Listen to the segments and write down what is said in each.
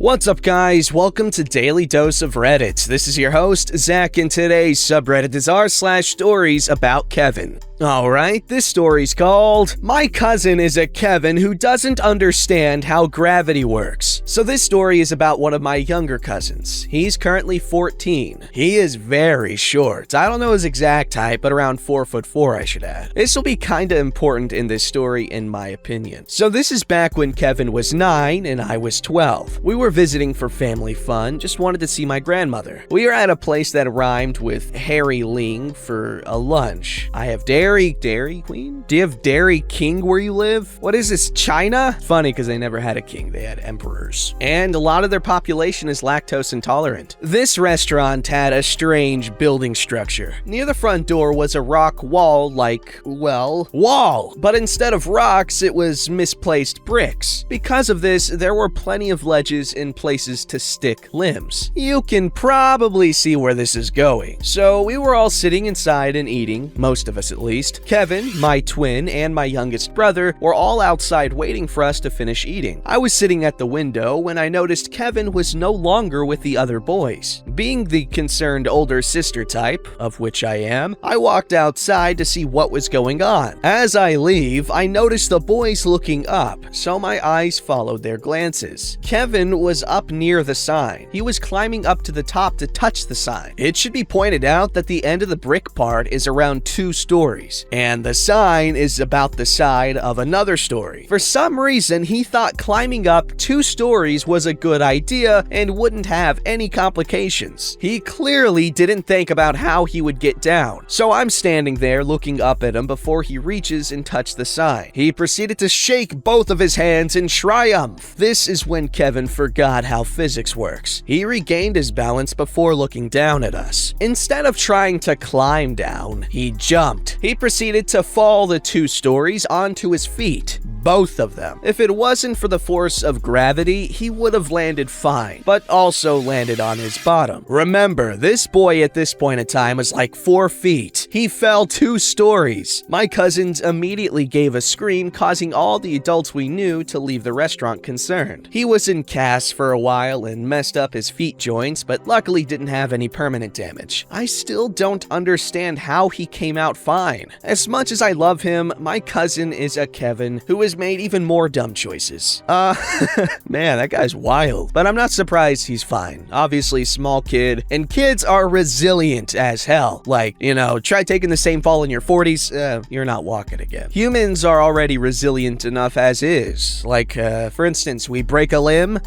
What's up, guys? Welcome to Daily Dose of Reddit. This is your host, Zach, and today's subreddit is r/StoriesAboutKevin. Alright, this story's called My Cousin is a Kevin Who Doesn't Understand How Gravity Works. So this story is about one of my younger cousins. He's currently 14. He is very short. I don't know his exact height, but around 4'4", I should add. This will be kinda important in this story, in my opinion. So this is back when Kevin was 9 and I was 12. We were visiting for family fun, just wanted to see my grandmother. We were at a place that rhymed with Harry Ling for a lunch. I have Dairy Queen? Do you have Dairy King where you live? What is this, China? Funny, because they never had a king, they had emperors. And a lot of their population is lactose intolerant. This restaurant had a strange building structure. Near the front door was a rock wall wall. But instead of rocks, it was misplaced bricks. Because of this, there were plenty of ledges and places to stick limbs. You can probably see where this is going. So we were all sitting inside and eating, most of us at least. Kevin, my twin, and my youngest brother were all outside waiting for us to finish eating. I was sitting at the window when I noticed Kevin was no longer with the other boys. Being the concerned older sister type, of which I am, I walked outside to see what was going on. As I leave, I noticed the boys looking up, so my eyes followed their glances. Kevin was up near the sign. He was climbing up to the top to touch the sign. It should be pointed out that the end of the brick part is around 2 stories. And the sign is about the side of another story. For some reason, he thought climbing up 2 stories was a good idea and wouldn't have any complications. He clearly didn't think about how he would get down. So I'm standing there looking up at him before he reaches and touches the sign. He proceeded to shake both of his hands in triumph. This is when Kevin forgot how physics works. He regained his balance before looking down at us. Instead of trying to climb down, he jumped. He proceeded to fall the 2 stories onto his feet. Both of them. If it wasn't for the force of gravity, he would have landed fine, but also landed on his bottom. Remember, this boy at this point in time was like 4 feet. He fell 2 stories. My cousins immediately gave a scream, causing all the adults we knew to leave the restaurant concerned. He was in casts for a while and messed up his feet joints, but luckily didn't have any permanent damage. I still don't understand how he came out fine. As much as I love him, my cousin is a Kevin who has made even more dumb choices. Man, that guy's wild. But I'm not surprised he's fine. Obviously, small kid, and kids are resilient as hell. Like, try taking the same fall in your 40s, you're not walking again. Humans are already resilient enough as is. Like, for instance, we break a limb,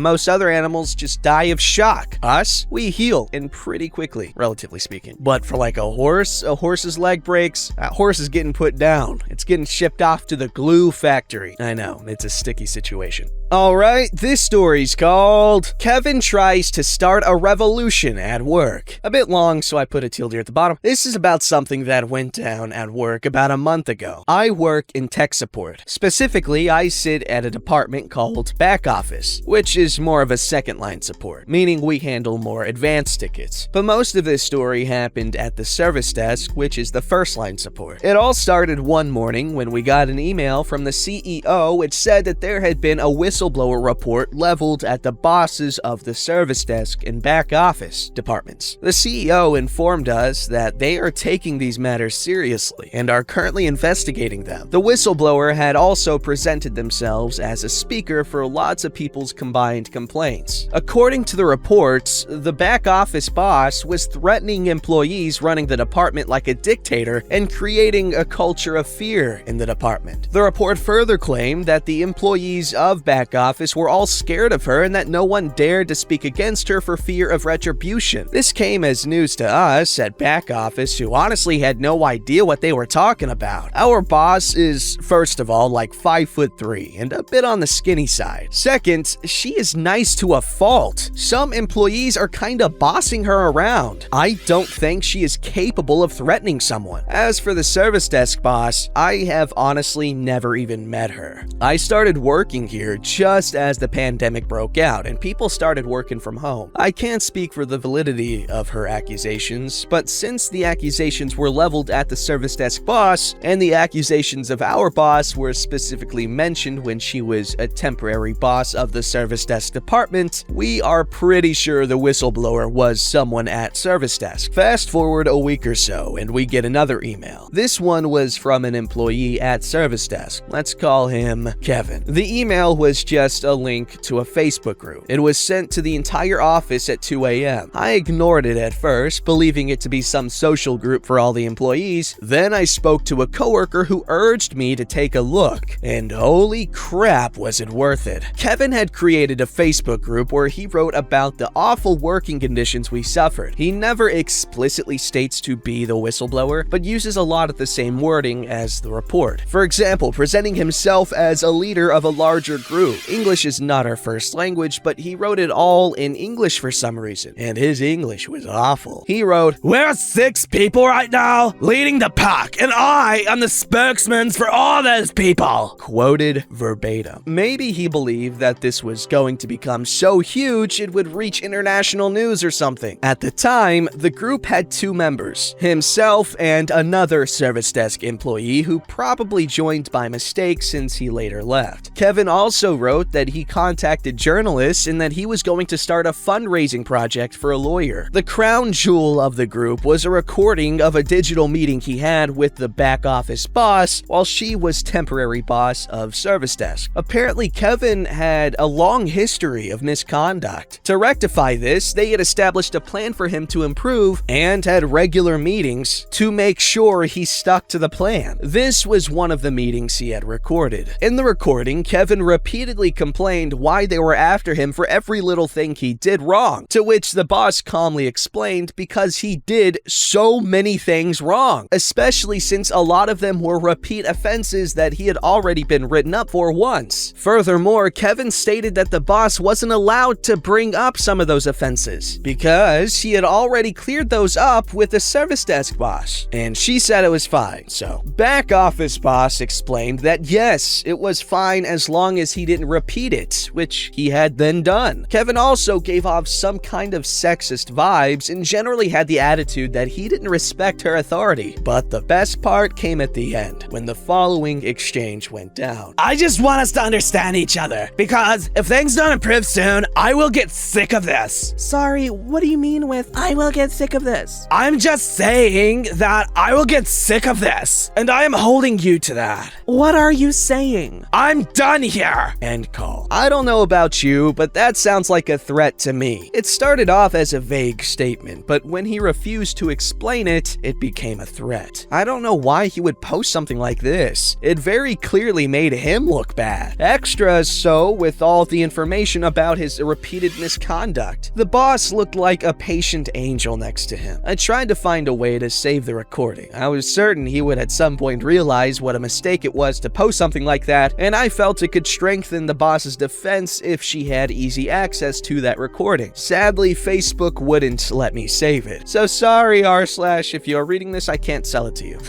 most other animals just die of shock. Us, we heal, and pretty quickly, relatively speaking. But for like a horse's leg breaks, that horse is getting put down. It's getting shipped off to the glue factory. I know, it's a sticky situation. Alright, this story's called Kevin Tries to Start a Revolution at Work. A bit long, so I put a tilde here at the bottom. This is about something that went down at work about a month ago. I work in tech support. Specifically, I sit at a department called Back Office, which is more of a second-line support, meaning we handle more advanced tickets. But most of this story happened at the service desk, which is the first-line support. It all started one morning when we got an email from the CEO which said that there had been a whistleblower report leveled at the bosses of the service desk and back office departments. The CEO informed us that they are taking these matters seriously and are currently investigating them. The whistleblower had also presented themselves as a speaker for lots of people's combined complaints. According to the reports, the back office boss was threatening employees running the department like a dictator and creating a culture of fear in the department. The report further claimed that the employees of back office were all scared of her and that no one dared to speak against her for fear of retribution. This came as news to us at back office, who honestly had no idea what they were talking about. Our boss is, first of all, like 5'3" and a bit on the skinny side. Second, she is nice to a fault. Some employees are kinda bossing her around. I don't think she is capable of threatening someone. As for the service desk boss, I have honestly never even Kevin met her. I started working here just as the pandemic broke out and people started working from home. I can't speak for the validity of her accusations, but since the accusations were leveled at the service desk boss, and the accusations of our boss were specifically mentioned when she was a temporary boss of the service desk department, we are pretty sure the whistleblower was someone at service desk. Fast forward a week or so, and we get another email. This one was from an employee at service desk. Let's call him Kevin. The email was just a link to a Facebook group. It was sent to the entire office at 2 a.m. I ignored it at first, believing it to be some social group for all the employees. Then I spoke to a coworker who urged me to take a look, and holy crap was it worth it. Kevin had created a Facebook group where he wrote about the awful working conditions we suffered. He never explicitly states to be the whistleblower, but uses a lot of the same wording as the report. For example, presenting himself as a leader of a larger group. English is not our first language, but he wrote it all in English for some reason, and his English was awful. He wrote, "We're 6 people right now, leading the pack, and I am the spokesman for all those people." Quoted verbatim. Maybe he believed that this was going to become so huge it would reach international news or something. At the time, the group had 2 members, himself and another service desk employee who probably joined by mistake since he later left. Kevin also wrote that he contacted journalists and that he was going to start a fundraising project for a lawyer. The crown jewel of the group was a recording of a digital meeting he had with the back office boss while she was temporary boss of service desk. Apparently, Kevin had a long history of misconduct. To rectify this, they had established a plan for him to improve and had regular meetings to make sure he stuck to the plan. This was one of the meetings he had recorded. In the recording, Kevin repeatedly complained why they were after him for every little thing he did wrong, to which the boss calmly explained because he did so many things wrong, especially since a lot of them were repeat offenses that he had already been written up for once. Furthermore, Kevin stated that the boss wasn't allowed to bring up some of those offenses because he had already cleared those up with the service desk boss, and she said it was fine. So, back office boss explained that yes, it was fine as long as he didn't repeat it, which he had then done. Kevin also gave off some kind of sexist vibes and generally had the attitude that he didn't respect her authority. But the best part came at the end, when the following exchange went down. "I just want us to understand each other, because if things don't improve soon, I will get sick of this." Sorry, what do you mean with "I will get sick of this"? I'm just saying that I will get sick of this, and I am holding you to that. What are you saying? I'm done here. End call. I don't know about you, but that sounds like a threat to me. It started off as a vague statement, but when he refused to explain it, it became a threat. I don't know why he would post something like this. It very clearly made him look bad. Extra so with all the information about his repeated misconduct. The boss looked like a patient angel next to him. I tried to find a way to save the recording. I was certain he would at some point realize what a mistake it was to post something like that, and I felt it could strengthen the boss's defense if she had easy access to that recording. Sadly, Facebook wouldn't let me save it. So sorry, r/, if you're reading this, I can't sell it to you.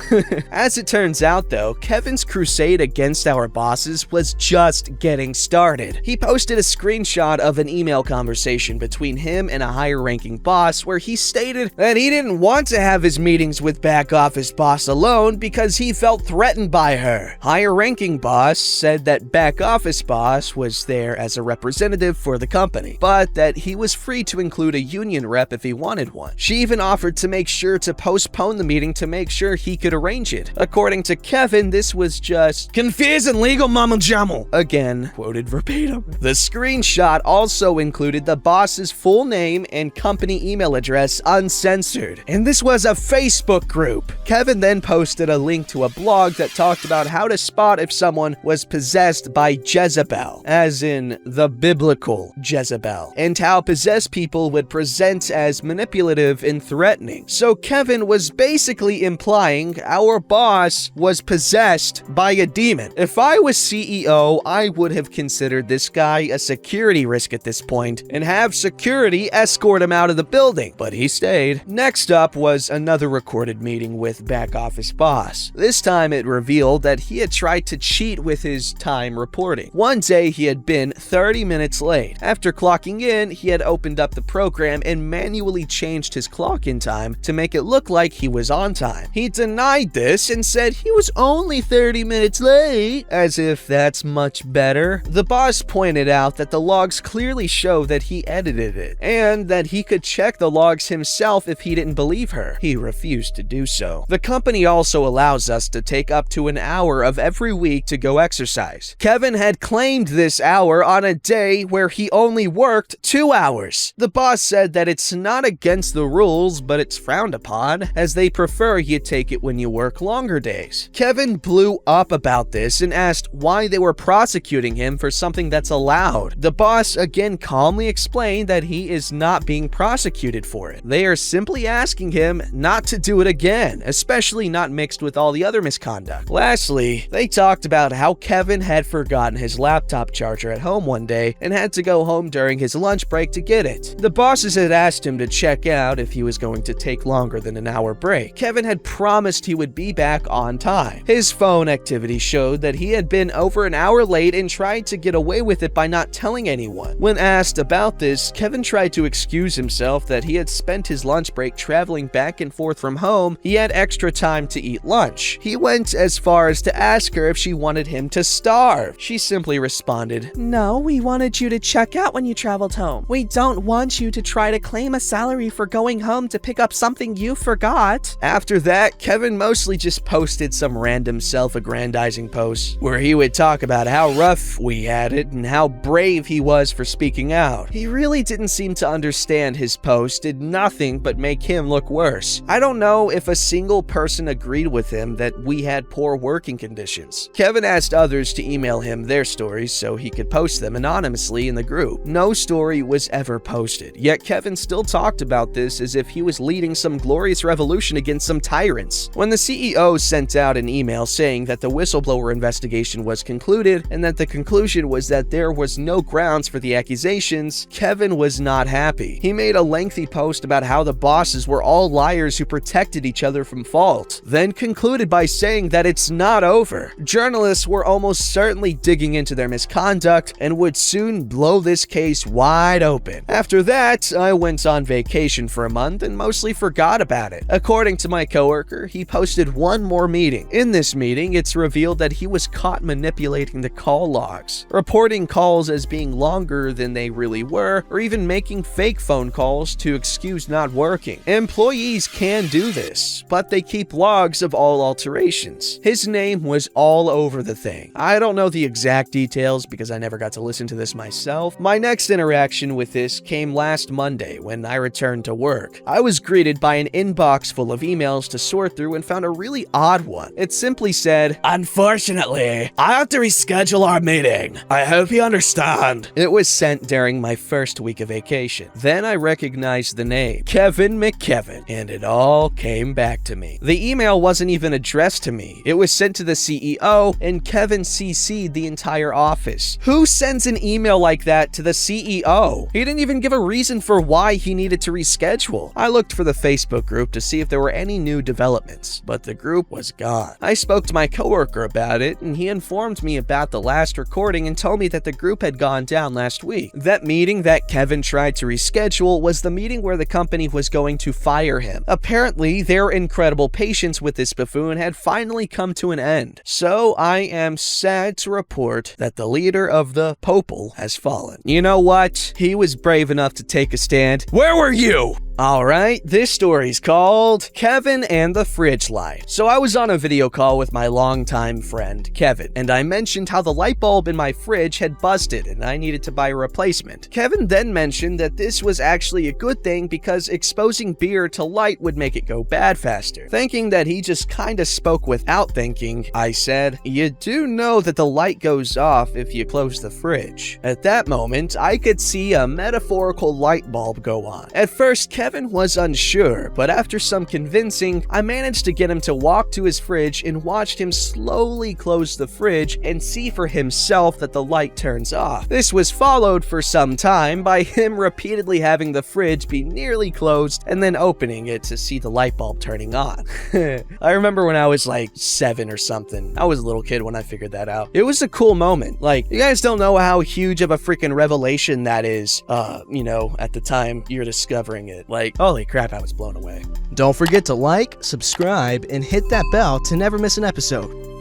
As it turns out though, Kevin's crusade against our bosses was just getting started. He posted a screenshot of an email conversation between him and a higher-ranking boss where he stated that he didn't want to have his meetings with back office boss alone because he felt threatened by her. Higher-ranking boss said that back office boss was there as a representative for the company, but that he was free to include a union rep if he wanted one. She even offered to make sure to postpone the meeting to make sure he could arrange it. According to Kevin, this was just confusing legal mumble jumble. Again, quoted verbatim. The screenshot also included the boss's full name and company email address uncensored, and this was a Facebook group. Kevin then posted a link to a blog that talked about how to spot if someone was possessed by Jezebel, as in the biblical Jezebel, and how possessed people would present as manipulative and threatening. So Kevin was basically implying our boss was possessed by a demon. If I was CEO, I would have considered this guy a security risk at this point and have security escort him out of the building, but he stayed. Next up was another recorded meeting with back office boss. This time it revealed that he had tried tried to cheat with his time reporting. One day, he had been 30 minutes late. After clocking in, he had opened up the program and manually changed his clock-in time to make it look like he was on time. He denied this and said he was only 30 minutes late, as if that's much better. The boss pointed out that the logs clearly show that he edited it, and that he could check the logs himself if he didn't believe her. He refused to do so. The company also allows us to take up to an hour of every week to go exercise. Kevin had claimed this hour on a day where he only worked 2 hours. The boss said that it's not against the rules, but it's frowned upon, as they prefer you take it when you work longer days. Kevin blew up about this and asked why they were prosecuting him for something that's allowed. The boss again calmly explained that he is not being prosecuted for it. They are simply asking him not to do it again, especially not mixed with all the other misconduct. Lastly, they talked about how Kevin had forgotten his laptop charger at home one day and had to go home during his lunch break to get it. The bosses had asked him to check out if he was going to take longer than an hour break. Kevin had promised he would be back on time. His phone activity showed that he had been over an hour late and tried to get away with it by not telling anyone. When asked about this, Kevin tried to excuse himself that he had spent his lunch break traveling back and forth from home. He had extra time to eat lunch. He went as far as to ask her if she wanted him to starve. She simply responded, No, we wanted you to check out when you traveled home. We don't want you to try to claim a salary for going home to pick up something you forgot. After that, Kevin mostly just posted some random self-aggrandizing posts where he would talk about how rough we had it and how brave he was for speaking out. He really didn't seem to understand his post did nothing but make him look worse. I don't know if a single person agreed with him that we had poor working conditions. Kevin asked others to email him their stories so he could post them anonymously in the group. No story was ever posted, yet Kevin still talked about this as if he was leading some glorious revolution against some tyrants. When the CEO sent out an email saying that the whistleblower investigation was concluded and that the conclusion was that there was no grounds for the accusations, Kevin was not happy. He made a lengthy post about how the bosses were all liars who protected each other from fault, then concluded by saying that it's not over. Journalists were almost certainly digging into their misconduct and would soon blow this case wide open. After that, I went on vacation for a month and mostly forgot about it. According to my coworker, he posted one more meeting. In this meeting, it's revealed that he was caught manipulating the call logs, reporting calls as being longer than they really were, or even making fake phone calls to excuse not working. Employees can do this, but they keep logs of all alterations. His name was all over the thing. I don't know the exact details because I never got to listen to this myself. My next interaction with this came last Monday when I returned to work. I was greeted by an inbox full of emails to sort through and found a really odd one. It simply said, Unfortunately, I have to reschedule our meeting. I hope you understand. It was sent during my first week of vacation. Then I recognized the name, Kevin McKevin, and it all came back to me. The email wasn't even addressed to me. It was sent to the CEO, and Kevin CC'd the entire office. Who sends an email like that to the CEO? He didn't even give a reason for why he needed to reschedule. I looked for the Facebook group to see if there were any new developments, but the group was gone. I spoke to my coworker about it, and he informed me about the last recording and told me that the group had gone down last week. That meeting that Kevin tried to reschedule was the meeting where the company was going to fire him. Apparently, their incredible patience with this buffoon had finally come to an end. So I am sad to report that the leader of the Popel has fallen. You know what? He was brave enough to take a stand. Where were you? Alright, this story's called Kevin and the Fridge Light. So I was on a video call with my longtime friend, Kevin, and I mentioned how the light bulb in my fridge had busted and I needed to buy a replacement. Kevin then mentioned that this was actually a good thing because exposing beer to light would make it go bad faster. Thinking that he just kinda spoke without thinking, I said, you do know that the light goes off if you close the fridge. At that moment, I could see a metaphorical light bulb go on. At first, Kevin Kevin was unsure, but after some convincing, I managed to get him to walk to his fridge and watched him slowly close the fridge and see for himself that the light turns off. This was followed for some time by him repeatedly having the fridge be nearly closed and then opening it to see the light bulb turning on. I remember when I was like 7 or something. I was a little kid when I figured that out. It was a cool moment. Like, you guys don't know how huge of a freaking revelation that is, at the time you're discovering it. Like, holy crap, I was blown away. Don't forget to like, subscribe, and hit that bell to never miss an episode.